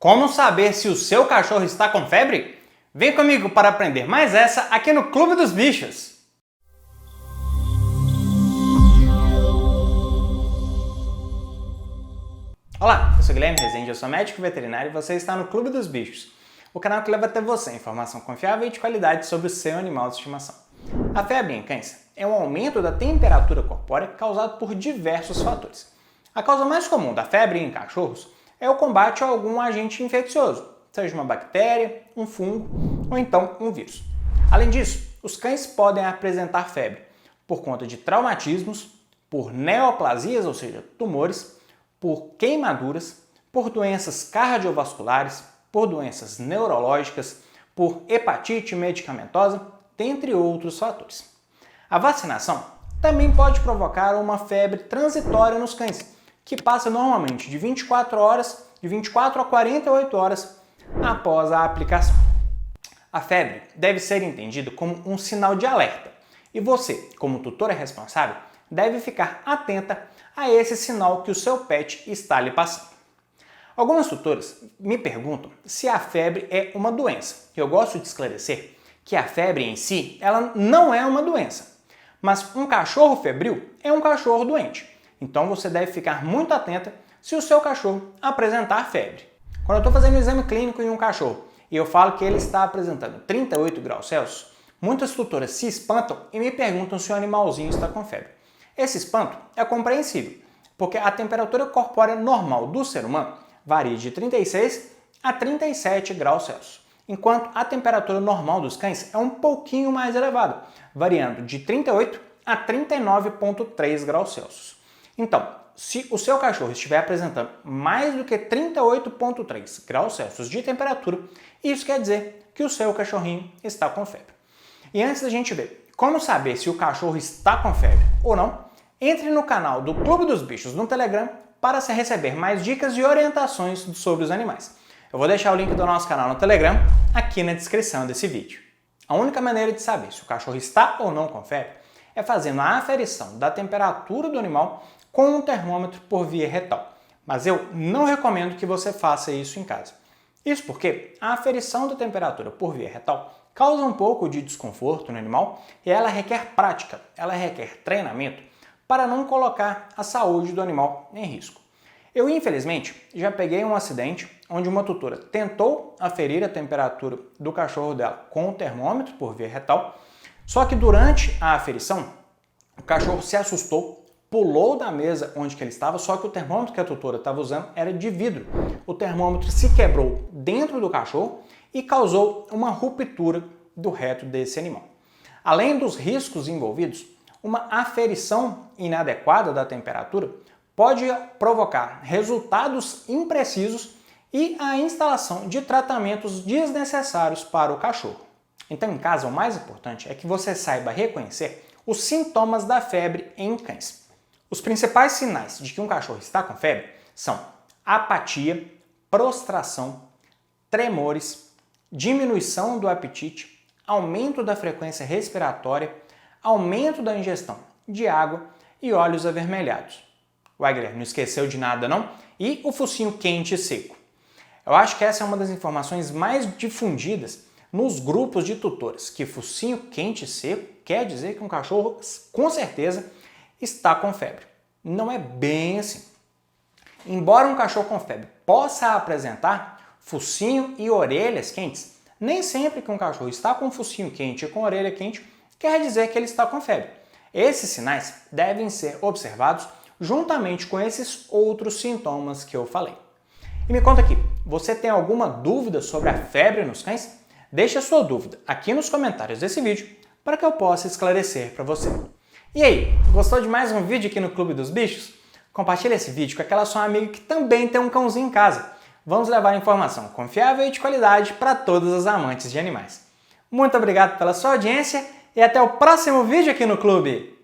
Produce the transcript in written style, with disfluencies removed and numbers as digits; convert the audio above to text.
Como saber se o seu cachorro está com febre? Vem comigo para aprender mais essa aqui no Clube dos Bichos! Olá, eu sou Guilherme Rezende, eu sou médico veterinário e você está no Clube dos Bichos, o canal que leva até você informação confiável e de qualidade sobre o seu animal de estimação. A febre em cães é um aumento da temperatura corpórea causado por diversos fatores. A causa mais comum da febre em cachorros é o combate a algum agente infeccioso, seja uma bactéria, um fungo ou então um vírus. Além disso, os cães podem apresentar febre por conta de traumatismos, por neoplasias, ou seja, tumores, por queimaduras, por doenças cardiovasculares, por doenças neurológicas, por hepatite medicamentosa, dentre outros fatores. A vacinação também pode provocar uma febre transitória nos cães, que passa normalmente de 24 a 48 horas após a aplicação. A febre deve ser entendida como um sinal de alerta e você, como tutora responsável, deve ficar atenta a esse sinal que o seu pet está lhe passando. Algumas tutoras me perguntam se a febre é uma doença. Eu gosto de esclarecer que a febre em si, ela não é uma doença, mas um cachorro febril é um cachorro doente. Então você deve ficar muito atenta se o seu cachorro apresentar febre. Quando eu estou fazendo um exame clínico em um cachorro e eu falo que ele está apresentando 38 graus Celsius, muitas tutoras se espantam e me perguntam se o animalzinho está com febre. Esse espanto é compreensível, porque a temperatura corpórea normal do ser humano varia de 36 a 37 graus Celsius, enquanto a temperatura normal dos cães é um pouquinho mais elevada, variando de 38 a 39,3 graus Celsius. Então, se o seu cachorro estiver apresentando mais do que 38,3 graus Celsius de temperatura, isso quer dizer que o seu cachorrinho está com febre. E antes da gente ver como saber se o cachorro está com febre ou não, entre no canal do Clube dos Bichos no Telegram para receber mais dicas e orientações sobre os animais. Eu vou deixar o link do nosso canal no Telegram aqui na descrição desse vídeo. A única maneira de saber se o cachorro está ou não com febre é fazendo a aferição da temperatura do animal com um termômetro por via retal. Mas eu não recomendo que você faça isso em casa. Isso porque a aferição da temperatura por via retal causa um pouco de desconforto no animal e ela requer prática, ela requer treinamento para não colocar a saúde do animal em risco. Eu, infelizmente, já peguei um acidente onde uma tutora tentou aferir a temperatura do cachorro dela com o termômetro por via retal, só que durante a aferição o cachorro se assustou, pulou da mesa onde que ele estava, só que o termômetro que a tutora estava usando era de vidro. O termômetro se quebrou dentro do cachorro e causou uma ruptura do reto desse animal. Além dos riscos envolvidos, uma aferição inadequada da temperatura pode provocar resultados imprecisos e a instalação de tratamentos desnecessários para o cachorro. Então, em casa, o mais importante é que você saiba reconhecer os sintomas da febre em cães. Os principais sinais de que um cachorro está com febre são apatia, prostração, tremores, diminuição do apetite, aumento da frequência respiratória, aumento da ingestão de água e olhos avermelhados. Uai, Guilherme, não esqueceu de nada não? E o focinho quente e seco. Eu acho que essa é uma das informações mais difundidas nos grupos de tutores, que focinho quente e seco quer dizer que um cachorro, com certeza, está com febre. Não é bem assim. Embora um cachorro com febre possa apresentar focinho e orelhas quentes, nem sempre que um cachorro está com focinho quente e com orelha quente quer dizer que ele está com febre. Esses sinais devem ser observados juntamente com esses outros sintomas que eu falei. E me conta aqui, você tem alguma dúvida sobre a febre nos cães? Deixe a sua dúvida aqui nos comentários desse vídeo para que eu possa esclarecer para você. E aí, gostou de mais um vídeo aqui no Clube dos Bichos? Compartilhe esse vídeo com aquela sua amiga que também tem um cãozinho em casa. Vamos levar informação confiável e de qualidade para todos os amantes de animais. Muito obrigado pela sua audiência e até o próximo vídeo aqui no Clube!